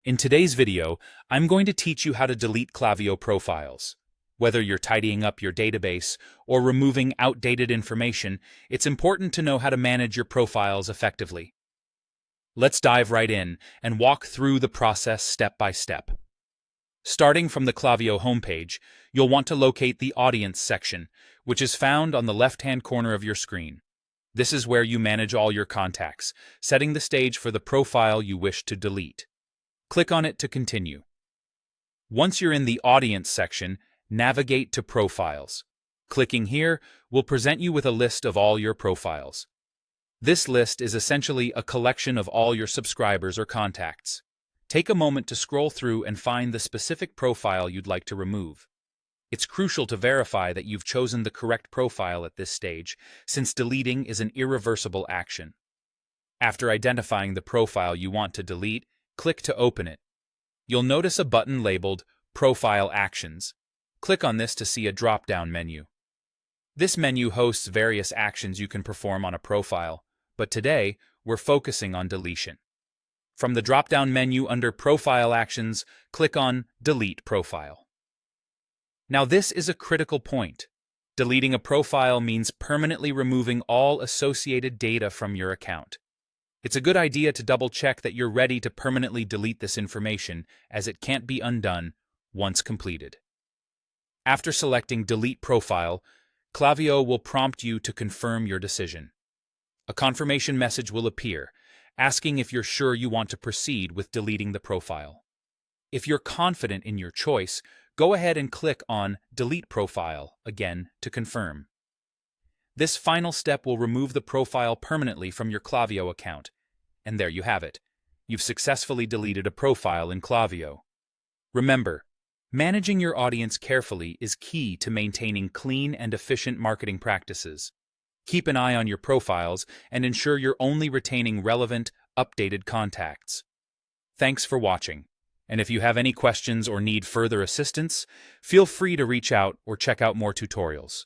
In today's video, I'm going to teach you how to delete Klaviyo profiles. Whether you're tidying up your database or removing outdated information, it's important to know how to manage your profiles effectively. Let's dive right in and walk through the process step by step. Starting from the Klaviyo homepage, you'll want to locate the Audience section, which is found on the left-hand corner of your screen. This is where you manage all your contacts, setting the stage for the profile you wish to delete. Click on it to continue. Once you're in the Audience section, navigate to Profiles. Clicking here will present you with a list of all your profiles. This list is essentially a collection of all your subscribers or contacts. Take a moment to scroll through and find the specific profile you'd like to remove. It's crucial to verify that you've chosen the correct profile at this stage, since deleting is an irreversible action. After identifying the profile you want to delete, click to open it. You'll notice a button labeled Profile Actions. Click on this to see a drop-down menu. This menu hosts various actions you can perform on a profile, but today we're focusing on deletion. From the drop-down menu under Profile Actions, click on Delete Profile. Now this is a critical point. Deleting a profile means permanently removing all associated data from your account. It's a good idea to double-check that you're ready to permanently delete this information, as it can't be undone once completed. After selecting Delete Profile, Klaviyo will prompt you to confirm your decision. A confirmation message will appear, asking if you're sure you want to proceed with deleting the profile. If you're confident in your choice, go ahead and click on Delete Profile again to confirm. This final step will remove the profile permanently from your Klaviyo account. And there you have it. You've successfully deleted a profile in Klaviyo. Remember, managing your audience carefully is key to maintaining clean and efficient marketing practices. Keep an eye on your profiles and ensure you're only retaining relevant, updated contacts. Thanks for watching. And if you have any questions or need further assistance, feel free to reach out or check out more tutorials.